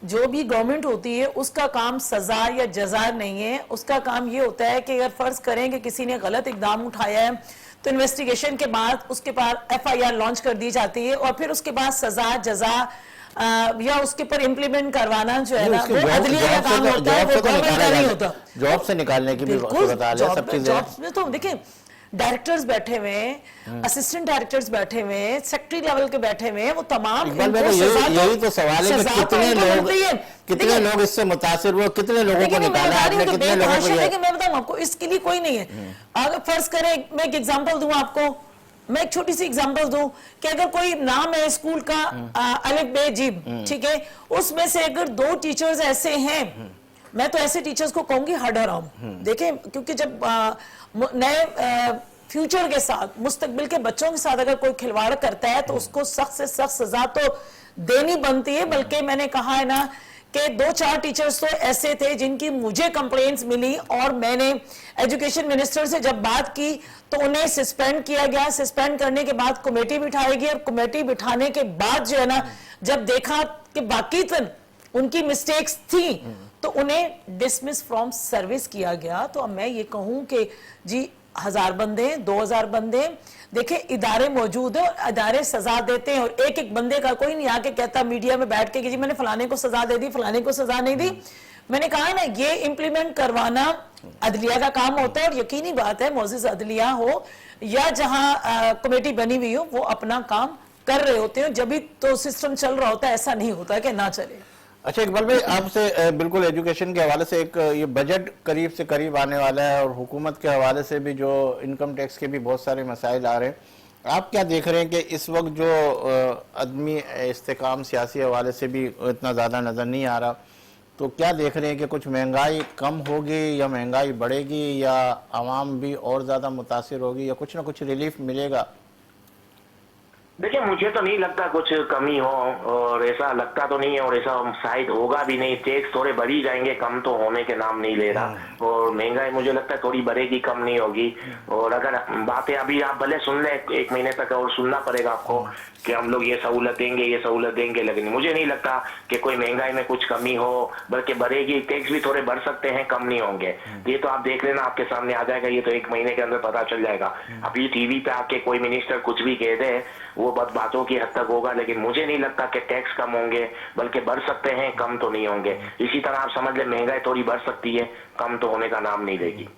जो भी गवर्नमेंट होती है उसका काम सजा या जजा नहीं है। उसका काम ये होता है कि अगर फर्ज करें कि किसी ने गलत इकदाम उठाया है तो इन्वेस्टिगेशन के बाद उसके बाद FIR लॉन्च कर दी जाती है, और फिर उसके बाद सजा जजा या उसके पर इम्प्लीमेंट करवाना जो है ना, वो अदलिया का काम होता है, वो गवर्नमेंट का नहीं होता। जॉब से निकालने की भी सूरत हाल है, सब चीजें। जॉब्स में तो देखिए डायरेक्टर्स बैठे हुए हैं, असिस्टेंट डायरेक्टर्स बैठे हुए हैं, सेक्रेटरी लेवल के बैठे हुए हैं, वो तमाम यही तो सवाल है कि कितने लोग इससे मुतासिर हुए, कितने लोगों को निकाला आपने, कितने लोगों को। मैं बताऊं आपको, इसके लिए कोई नहीं है। अगर फर्ज करें, मैं एक एग्जांपल दूं आपको, मैं एक छोटी सी एग्जांपल दूं कि अगर कोई नाम है स्कूल का अलिफ बे जीब, ठीक है, उसमें से अगर 2 टीचर्स ऐसे हैं, मैं तो ऐसे टीचर्स को कहूंगी हड हराम। देखें, क्योंकि जब नए फ्यूचर के साथ, मुस्तकबिल के बच्चों के साथ अगर कोई खिलवाड़ करता है तो उसको सख्त से सख्त सजा तो देनी बनती है। बल्कि मैंने कहा है ना कि 2-4 टीचर्स तो ऐसे थे जिनकी मुझे कंप्लेंट्स मिली, और मैंने एजुकेशन मिनिस्टर से जब बात की तो उन्हें सस्पेंड किया गया। सस्पेंड करने के बाद कमेटी बिठाई गई, और कमेटी बिठाने के बाद जो है ना, जब देखा कि बाकी उनकी मिस्टेक्स थी तो उन्हें डिसमिस फ्रॉम सर्विस किया गया। तो अब मैं ये कहूं कि जी 1000 बंदे, 2000 बंदे, देखिए इदारे मौजूद है और इदारे सजा देते हैं, और एक एक बंदे का कोई नहीं आके कहता मीडिया में बैठ के कि जी मैंने फलाने को सजा दे दी, फलाने को सजा नहीं दी। मैंने कहा ना, ये इंप्लीमेंट करवाना अदलिया का काम होता है, और यकीनी बात है मोअज़्ज़िज़ अदलिया हो या जहां कमेटी बनी हुई हो, वो अपना काम कर रहे होते हैं। जब भी तो सिस्टम चल रहा होता है, ऐसा नहीं होता कि ना चले। अच्छा इकबाल भाई, आपसे बिल्कुल एजुकेशन के हवाले से, एक ये बजट करीब से करीब आने वाला है, और हुकूमत के हवाले से भी जो इनकम टैक्स के भी बहुत सारे मसाइल आ रहे हैं, आप क्या देख रहे हैं कि इस वक्त जो आदमी इस्तेकाम सियासी हवाले से भी इतना ज़्यादा नज़र नहीं आ रहा, तो क्या देख रहे हैं कि कुछ महंगाई कम होगी या महंगाई बढ़ेगी, या आवाम भी और ज़्यादा मुतासिर होगी, या कुछ ना कुछ रिलीफ मिलेगा? देखिए, मुझे तो नहीं लगता कुछ कमी हो, और ऐसा लगता तो नहीं है, और ऐसा शायद होगा भी नहीं। टैक्स थोड़े बढ़ ही जाएंगे, कम तो होने के नाम नहीं ले रहा। और महंगाई मुझे लगता है थोड़ी बढ़ेगी, कम नहीं होगी। और अगर बातें अभी आप भले सुन ले 1 महीने तक, और सुनना पड़ेगा आपको कि हम लोग ये सहूलत देंगे, ये सहूलत देंगे, लेकिन मुझे नहीं लगता कि कोई महंगाई में कुछ कमी हो, बल्कि बढ़ेगी। टैक्स भी थोड़े बढ़ सकते हैं, कम नहीं होंगे। ये तो आप देख लेना, आपके सामने आ जाएगा। ये तो 1 महीने के अंदर पता चल जाएगा। अभी टीवी पे आके कोई मिनिस्टर कुछ भी कह दे, वो बस बातों की हद तक होगा, लेकिन मुझे नहीं लगता कि टैक्स कम होंगे, बल्कि बढ़ सकते हैं, कम तो नहीं होंगे। इसी तरह आप समझ ले, महंगाई थोड़ी बढ़ सकती है, कम तो होने का नाम नहीं लेगी।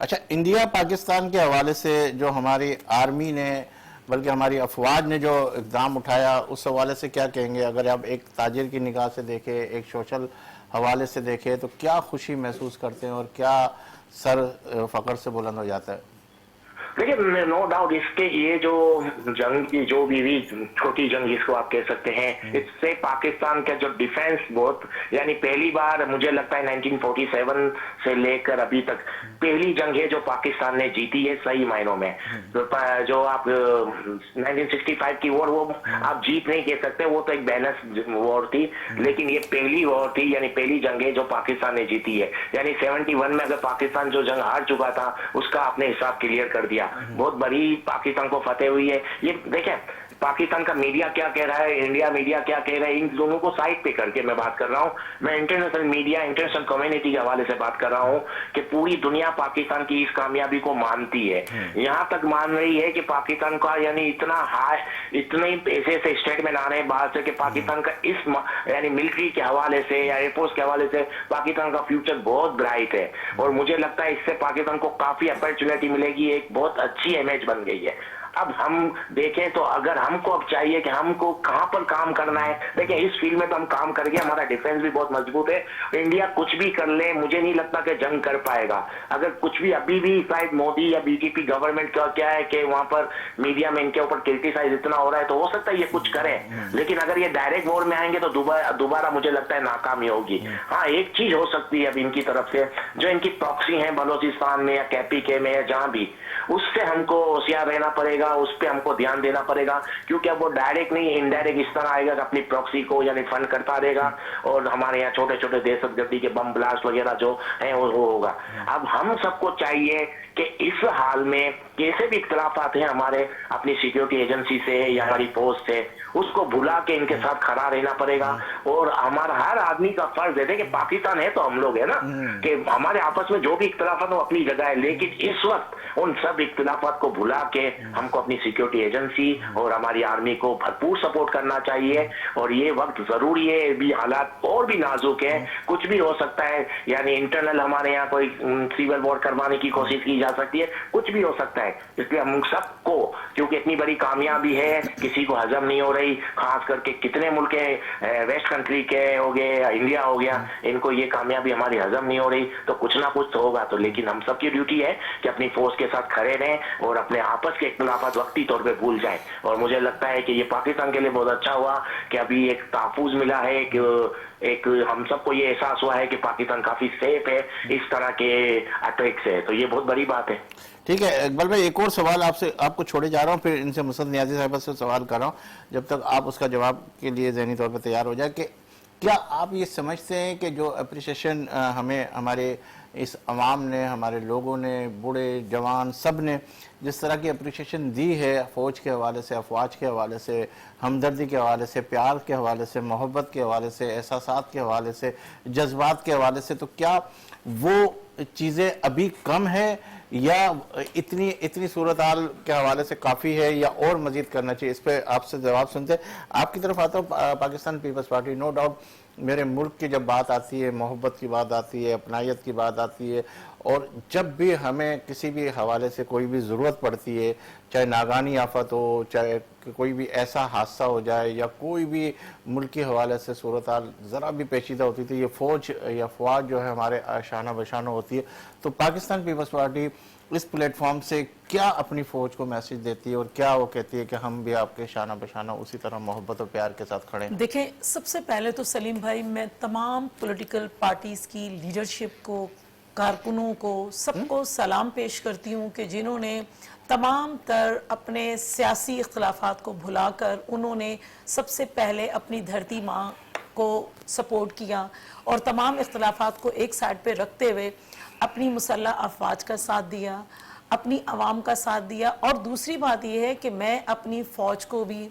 अच्छा, इंडिया पाकिस्तान के हवाले से जो हमारी आर्मी ने, बल्कि हमारी अफवाज ने जो इक़दाम उठाया, उस हवाले से क्या कहेंगे? अगर आप एक ताजिर की निगाह से देखें, एक सोशल हवाले से देखें, तो क्या खुशी महसूस करते हैं और क्या सर फ़ख्र से बुलंद हो जाता है? देखिए नो डाउट इसके ये जो जंग की जो भी छोटी जंग जिसको आप कह सकते हैं, इससे पाकिस्तान का जो डिफेंस बहुत, यानी पहली बार मुझे लगता है 1947 से लेकर अभी तक पहली जंग है जो पाकिस्तान ने जीती है सही मायनों में। जो आप 1965 की वॉर, वो आप जीत नहीं कह सकते, वो तो एक बैलेंस वॉर थी, लेकिन ये पहली वॉर थी, यानी पहली जंग है जो पाकिस्तान ने जीती है। यानी 71 में अगर पाकिस्तान जो जंग हार चुका था उसका आपने हिसाब क्लियर कर दिया, बहुत बड़ी पाकिस्तान को फतेह हुई है। ये देखें पाकिस्तान का मीडिया क्या कह रहा है, इंडिया मीडिया क्या कह रहा है, इन दोनों को साइड पे करके मैं बात कर रहा हूं। मैं इंटरनेशनल मीडिया, इंटरनेशनल कम्युनिटी के हवाले से बात कर रहा हूं कि पूरी दुनिया पाकिस्तान की इस कामयाबी को मानती है, यहां तक मान रही है कि पाकिस्तान का यानी इतना हाई, इतने ऐसे ऐसे स्टेटमेंट आ रहे हैं बाहर से कि पाकिस्तान का इस यानी मिलिट्री के हवाले से या एयरफोर्स के हवाले से पाकिस्तान का फ्यूचर बहुत ब्राइट है। और मुझे लगता है इससे पाकिस्तान को काफी अपॉर्चुनिटी मिलेगी, एक बहुत अच्छी इमेज बन गई है। अब हम देखें तो अगर हमको अब चाहिए कि हमको कहां पर काम करना है, देखिए इस फील्ड में तो हम काम करेंगे, हमारा डिफेंस भी बहुत मजबूत है, इंडिया कुछ भी कर ले मुझे नहीं लगता कि जंग कर पाएगा। अगर कुछ भी अभी भी शायद मोदी या बीजेपी गवर्नमेंट का क्या है कि वहां पर मीडिया में इनके ऊपर क्रिटिसाइज इतना हो रहा है, तो हो सकता है ये कुछ करें, लेकिन अगर ये डायरेक्ट वॉर में आएंगे तो दोबारा मुझे लगता है नाकामी होगी। हाँ एक चीज हो सकती है अब इनकी तरफ से, जो इनकी प्रॉक्सी है बलोचिस्तान में या KPK में या जहां भी, उससे हमको होशियार रहना पड़ेगा, उस पर हमको ध्यान देना पड़ेगा, क्योंकि अब वो डायरेक्ट नहीं इनडायरेक्ट इस तरह आएगा कि अपनी प्रॉक्सी को यानी फंड करता रहेगा और हमारे यहाँ छोटे छोटे दहशतगर्दी के बम ब्लास्ट वगैरह जो है वो होगा। अब हम सबको चाहिए कि इस हाल में कैसे भी इख्तलाफात हैं हमारे अपनी सिक्योरिटी एजेंसी से या हमारी फौज से, उसको भुला के इनके साथ खड़ा रहना पड़ेगा। और हमारा हर आदमी का फर्ज है कि पाकिस्तान है तो हम लोग है ना, कि हमारे आपस में जो भी इख्तलाफात हो अपनी जगह है, लेकिन इस वक्त उन सब इख्तलाफात को भुला के हमको अपनी सिक्योरिटी एजेंसी और हमारी आर्मी को भरपूर सपोर्ट करना चाहिए। और ये वक्त जरूरी है, भी हालात और भी नाजुक है, कुछ भी हो सकता है, यानी इंटरनल हमारे यहाँ कोई सिविल वॉर करवाने की कोशिश की जा सकती है, कुछ भी हो सकता है। इसलिए हम सबको, क्योंकि इतनी बड़ी कामयाबी है किसी को हजम नहीं हो रही, खास करके कितने मुल्क वेस्ट कंट्री के हो गए, इंडिया हो गया, इनको ये कामयाबी हमारी हजम नहीं हो रही, तो कुछ ना कुछ तो होगा। तो लेकिन हम सबकी ड्यूटी है कि अपनी फोर्स के साथ खड़े रहें और अपने आपस के इख्तिलाफात वक्ती तौर पे भूल जाएं। और मुझे लगता है कि ये पाकिस्तान के लिए बहुत अच्छा हुआ कि अभी एक तहफुज मिला है, एक हम सबको ये एहसास हुआ है कि पाकिस्तान काफी सेफ है इस तरह के अटैक से, तो ये बहुत बड़ी बात है। ठीक है इकबाल भाई, एक और सवाल आपको छोड़े जा रहा हूँ, फिर इनसे मुसद नियाजी साहब से सवाल कर रहा हूँ, जब तक आप उसका जवाब के लिए ज़हनी तौर पर तैयार हो जाए, कि क्या आप ये समझते हैं कि जो अप्रिसिएशन हमें हमारे इस अवाम ने, हमारे लोगों ने, बूढ़े जवान सब ने जिस तरह की अप्रिसिएशन दी है फ़ौज के हवाले से, अफवाज के हवाले से, हमदर्दी के हवाले से, प्यार के हवाले से, मोहब्बत के हवाले से, एहसासात के हवाले से, जज्बात के हवाले से, तो क्या वो चीज़ें अभी कम है या इतनी सूरत हाल के हवाले से काफ़ी है या और मज़ीद करना चाहिए? इस पर आपसे जवाब सुनते आपकी तरफ आता हूँ। Pakistan Peoples Party, no doubt मेरे मुल्क की जब बात आती है, मोहब्बत की बात आती है, अपनायत की बात आती है, और जब भी हमें किसी भी हवाले से कोई भी ज़रूरत पड़ती है, चाहे नागानी आफत हो, चाहे कोई भी ऐसा हादसा हो जाए या कोई भी मुल्क के हवाले से सूरत हाल ज़रा भी पेचीदा होती थी, ये फ़ौज या अफवाज जो है हमारे शाना बशाना होती है। तो पाकिस्तान पीपल्स पार्टी इस प्लेटफॉर्म से क्या अपनी फ़ौज को मैसेज देती है और क्या वो कहती है कि हम भी आपके शाना बशाना उसी तरह मोहब्बत और प्यार के साथ खड़े हैं? देखें, सबसे पहले तो सलीम भाई, मैं तमाम पॉलिटिकल पार्टीज़ की लीडरशिप को, कारकुनों को, सबको सलाम पेश करती हूँ कि जिन्होंने तमाम तर अपने सियासी इख्तलाफात को भुलाकर उन्होंने सबसे पहले अपनी धरती माँ को सपोर्ट किया और तमाम इख्तलाफात को एक साइड पे रखते हुए अपनी मुसल्लह अफवाज का साथ दिया, अपनी आवाम का साथ दिया। और दूसरी बात यह है कि मैं अपनी फ़ौज को भी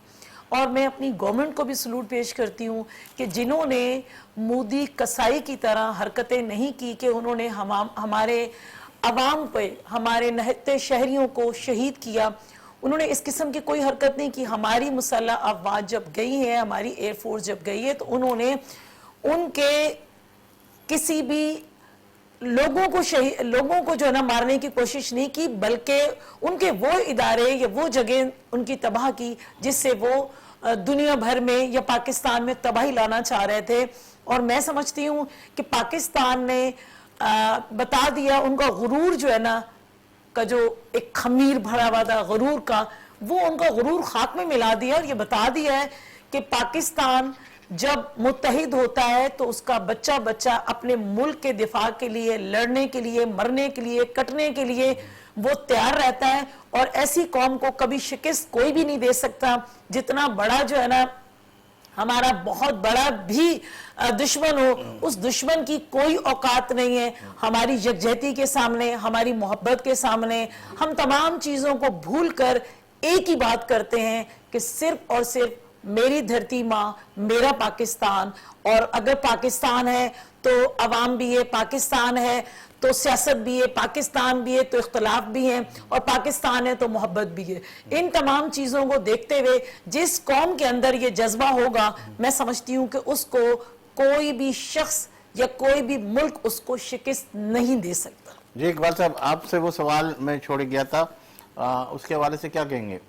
और मैं अपनी गवर्नमेंट को भी सलूट पेश करती हूँ कि जिन्होंने मोदी कसाई की तरह हरकतें नहीं की कि उन्होंने हमारे आवाम पे, हमारे नहते शहरियों को शहीद किया। उन्होंने इस किस्म की कोई हरकत नहीं की। हमारी मुसल्लह अफवाज जब गई है, हमारी एयरफोर्स जब गई है, तो उन्होंने उनके किसी भी लोगों को जो है ना मारने की कोशिश नहीं की, बल्कि उनके वो इदारे या वो जगह उनकी तबाह की जिससे वो दुनिया भर में या पाकिस्तान में तबाही लाना चाह रहे थे। और मैं समझती हूँ कि पाकिस्तान ने बता दिया, उनका गुरूर जो है ना का जो एक खमीर भरा हुआ था गुरूर का, वो उनका गुरूर खाक में मिला दिया और ये बता दिया है कि पाकिस्तान जब मुत्तहिद होता है तो उसका बच्चा बच्चा अपने मुल्क के दिफा के लिए, लड़ने के लिए, मरने के लिए, कटने के लिए वो तैयार रहता है। और ऐसी कौम को कभी शिकस्त कोई भी नहीं दे सकता। जितना बड़ा जो है ना हमारा बहुत बड़ा भी दुश्मन हो, उस दुश्मन की कोई औकात नहीं है हमारी यकजहती के सामने, हमारी मोहब्बत के सामने। हम तमाम चीजों को भूलकर एक ही बात करते हैं कि सिर्फ और सिर्फ मेरी धरती माँ, मेरा पाकिस्तान। और अगर पाकिस्तान है तो अवाम भी है, पाकिस्तान है तो सियासत भी है, पाकिस्तान भी है तो इख्तलाफ भी है, और पाकिस्तान है तो मोहब्बत भी है। इन तमाम चीज़ों को देखते हुए जिस कौम के अंदर ये जज्बा होगा, मैं समझती हूँ कि उसको कोई भी शख्स या कोई भी मुल्क उसको शिकस्त नहीं दे सकता। जी इकबाल साहब, आपसे वो सवाल मैं छोड़ गया था, उसके हवाले से क्या कहेंगे?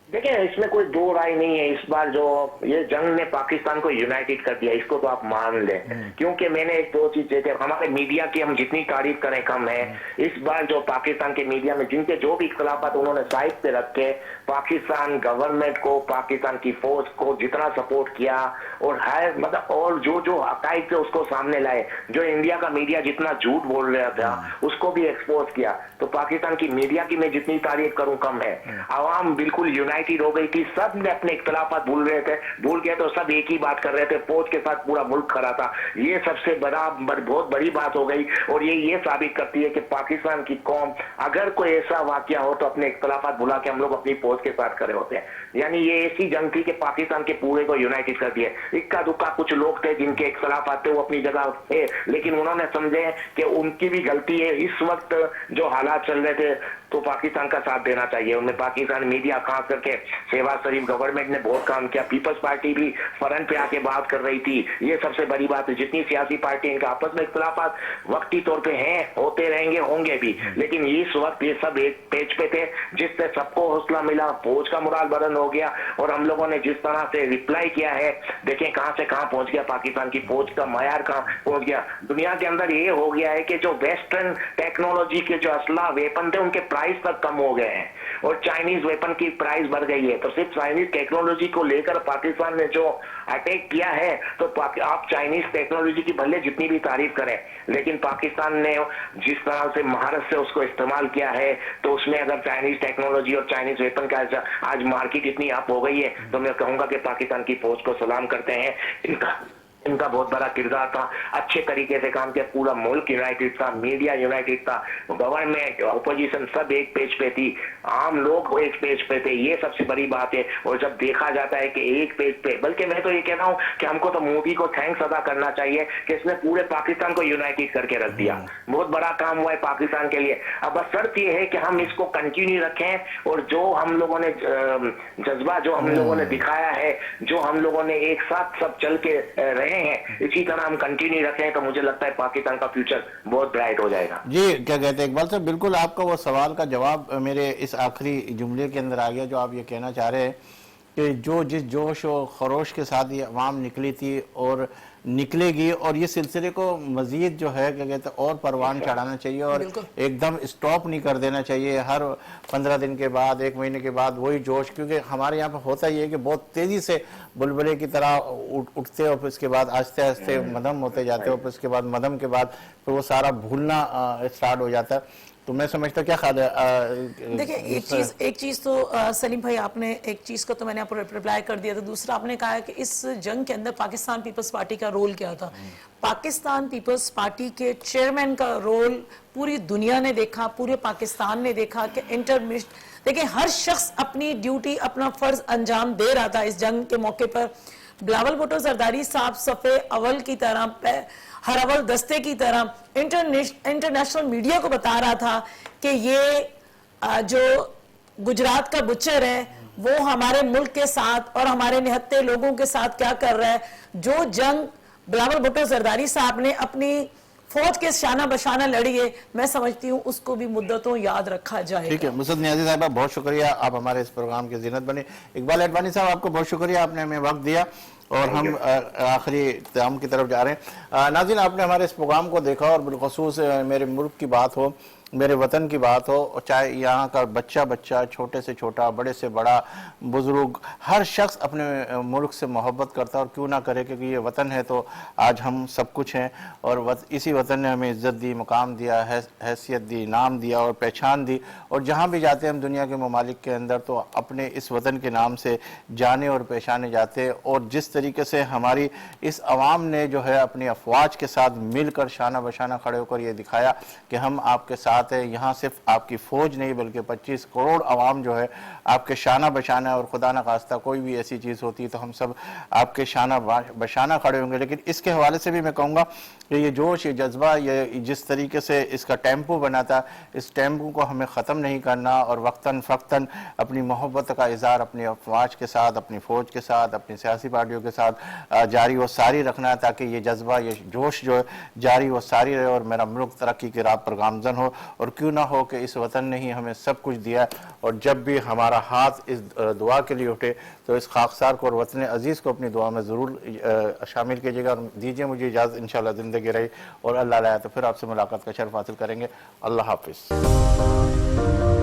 देखिए, इसमें कोई दो राय नहीं है। इस बार जो ये जंग ने पाकिस्तान को यूनाइटेड कर दिया, इसको तो आप मान लें। क्योंकि मैंने एक दो चीज देखे, हमारे मीडिया की हम जितनी तारीफ करें कम है। इस बार जो पाकिस्तान के मीडिया में जिनके जो भी इख्तलाफात उन्होंने साइड पे रखे, पाकिस्तान गवर्नमेंट को, पाकिस्तान की फौज को जितना सपोर्ट किया और है मतलब, और जो जो हकाइक थे उसको सामने लाए। जो इंडिया का मीडिया जितना झूठ बोल रहा था उसको भी एक्सपोज किया। तो पाकिस्तान की मीडिया की मैं जितनी तारीफ करूं कम है। आवाम बिल्कुल यूनाइटेड हो गई थी, सब ने अपने इख्तलाफात भूल गए तो सब एक ही बात कर रहे थे, फौज के साथ पूरा मुल्क खड़ा था। ये सबसे बहुत बड़ी बात हो गई। और ये साबित करती है कि पाकिस्तान की कौम, अगर कोई ऐसा वाकया हो तो अपने इख्तलाफात भुला के हम लोग अपनी फौज के साथ खड़े होते हैं। यानी ये ऐसी जंग थी कि पाकिस्तान के पूरे को यूनाइटेड कर दिया। इक्का दुक्का कुछ लोग थे जिनके इख्तलाफात थे, वो अपनी जगह थे, लेकिन उन्होंने समझे कि उनकी भी गलती है। इस वक्त जो हालात चल रहे थे तो पाकिस्तान का साथ देना चाहिए। उनमें पाकिस्तान मीडिया, खास करके शहबाज शरीफ गवर्नमेंट ने बहुत काम किया। पीपल्स पार्टी भी फ्रंट पे आके बात कर रही थी। ये सबसे बड़ी बात है। जितनी सियासी पार्टी इनका आपस में इख्तलाफात वक्ती तौर पे हैं, होते रहेंगे, होंगे भी, लेकिन इस वक्त ये सब एक पेज पे थे, जिससे सबको हौसला मिला, फौज का मुराल बुलंद हो गया। और हम लोगों ने जिस तरह से रिप्लाई किया है, देखें कहां से कहां पहुंच गया पाकिस्तान की फौज का मयार, कहां पहुंच गया। दुनिया के अंदर ये हो गया है कि जो वेस्टर्न टेक्नोलॉजी के जो असला वेपन थे उनके प्राइस तक कम हो गए हैं और चाइनीज वेपन की प्राइस बढ़ गई है। तो सिर्फ चाइनीज टेक्नोलॉजी को लेकर पाकिस्तान ने जो अटैक किया है, तो आप चाइनीज टेक्नोलॉजी की भले जितनी भी तारीफ करें, लेकिन पाकिस्तान ने जिस तरह से महारत से उसको इस्तेमाल किया है, तो उसमें अगर चाइनीज टेक्नोलॉजी और चाइनीज वेपन का आज मार्केट इतनी अप हो गई है, तो मैं कहूंगा कि पाकिस्तान की फौज को सलाम करते हैं। इनका बहुत बड़ा किरदार था, अच्छे तरीके से काम किया। पूरा मुल्क यूनाइटेड था, मीडिया यूनाइटेड था, गवर्नमेंट, अपोजिशन सब एक पेज पे थी, आम लोग एक पेज पे थे। ये सबसे बड़ी बात है। और जब देखा जाता है कि एक पेज पे, बल्कि मैं तो ये कह रहा हूँ कि हमको तो मोदी को थैंक्स अदा करना चाहिए कि इसने पूरे पाकिस्तान को यूनाइटेड करके रख दिया। बहुत बड़ा काम हुआ है पाकिस्तान के लिए। अब बस शर्त ये है कि हम इसको कंटिन्यू रखें और जो हम लोगों ने जज्बा जो हम लोगों ने दिखाया है, जो हम लोगों ने एक साथ सब चल के रहे हैं, इसी तरह हम कंटिन्यू रखें, तो मुझे लगता है पाकिस्तान का फ्यूचर बहुत ब्राइट हो जाएगा। जी क्या कहते हैं इकबाल साहब, बिल्कुल आपका वो सवाल का जवाब मेरे इस आखिरी जुमले के अंदर आ गया, जो आप ये कहना चाह रहे हैं कि जो जिस जोश और खरोश के साथ ये अवाम निकली थी और निकलेगी, और ये सिलसिले को मजीद जो है क्या कहते हैं और परवान चढ़ाना चाहिए और एकदम स्टॉप नहीं कर देना चाहिए। हर 15 दिन के बाद, 1 महीने के बाद वही जोश, क्योंकि हमारे यहाँ पर होता ही है कि बहुत तेज़ी से बुलबुले की तरह उठते और फिर उसके बाद आस्ते आस्ते मदम होते जाते और फिर उसके बाद मदम के बाद फिर वो सारा भूलना स्टार्ट हो जाता है। तो मैं समझता क्या ख्याल है? देखिए, एक चीज़ तो सलीम भाई, आपने एक चीज़ का तो मैंने आपको रिप्लाई कर दिया था। दूसरा आपने कहा है कि इस जंग के अंदर पाकिस्तान पीपल्स पार्टी का रोल क्या था। पाकिस्तान पीपल्स पार्टी के चेयरमैन का रोल पूरी दुनिया ने देखा, पूरे पाकिस्तान ने देखा कि इंटरमिस्ट, देखिए हर शख्स अपनी ड्यूटी, अपना फर्ज अंजाम दे रहा था इस जंग के मौके पर। बिलावल भुट्टो जरदारी साहब सफ़े अव्वल की तरह, हर अव्वल दस्ते की तरह इंटरनेशनल मीडिया को बता रहा था कि ये जो गुजरात का बुच्चर है वो हमारे मुल्क के साथ और हमारे निहत्ते लोगों के साथ क्या कर रहा है। जो जंग बिलावल भुट्टो जरदारी साहब ने अपनी फौज के शाना बशाना लड़ी है, मैं समझती हूँ उसको भी मुद्दतों याद रखा जाए। ठीक है मुसद नियाज़ी साहब, बहुत शुक्रिया, आप हमारे इस प्रोग्राम की ज़ीनत बने। इकबाल अडवाणी साहब, आपको बहुत शुक्रिया, आपने हमें वक्त दिया और हम आखिरी इख्तिताम की तरफ जा रहे हैं। नाज़रीन, आपने हमारे इस प्रोग्राम को देखा और बिलखसूस मेरे मुल्क की बात हो मेरे वतन की बात हो, और चाहे यहाँ का बच्चा बच्चा, छोटे से छोटा, बड़े से बड़ा, बुजुर्ग, हर शख्स अपने मुल्क से मोहब्बत करता है, और क्यों ना करे, क्योंकि ये वतन है तो आज हम सब कुछ हैं। और इसी वतन ने हमें इज़्ज़त दी, मकाम दिया, हैसियत दी, नाम दिया और पहचान दी। और जहाँ भी जाते हैं हम दुनिया के ममालिक के अंदर, तो अपने इस वतन के नाम से जाने और पहचाने जाते। और जिस तरीके से हमारी इस आवाम ने जो है अपनी अफवाज के साथ मिलकर शाना बशाना खड़े होकर ये दिखाया कि हम आपके साथ है। यहाँ सिर्फ आपकी फ़ौज नहीं बल्कि 25 करोड़ आवाम जो है आपके शाना बशाना, और खुदा न खास्ता कोई भी ऐसी चीज़ होती तो हम सब आपके शाना बशाना खड़े होंगे। लेकिन इसके हवाले से भी मैं कहूँगा कि ये जोश, ये जज्बा, ये जिस तरीके से इसका टेम्पो बना था, इस टेम्पो को हमें ख़त्म नहीं करना, और वक्तन फ़क्तन अपनी मोहब्बत का इज़हार अपनी अफवाज के साथ, अपनी फ़ौज के साथ, अपनी सियासी पार्टियों के साथ जारी व सारी रखना, ताकि ये जज्बा, ये जोश जो है जारी व सारी रहे और मेरा मुल्क तरक्की की राह पर गामजन हो। और क्यों ना हो कि इस वतन ने ही हमें सब कुछ दिया, और जब भी हमारा हाथ इस दुआ के लिए उठे तो इस खाकसार को और वतन अजीज़ को अपनी दुआ में ज़रूर शामिल कीजिएगा। और दीजिए मुझे इजाज़त, इंशाअल्लाह ज़िंदगी रही और अल्लाह लाया तो फिर आपसे मुलाकात का शर्फ हासिल करेंगे। अल्लाह हाफिज़।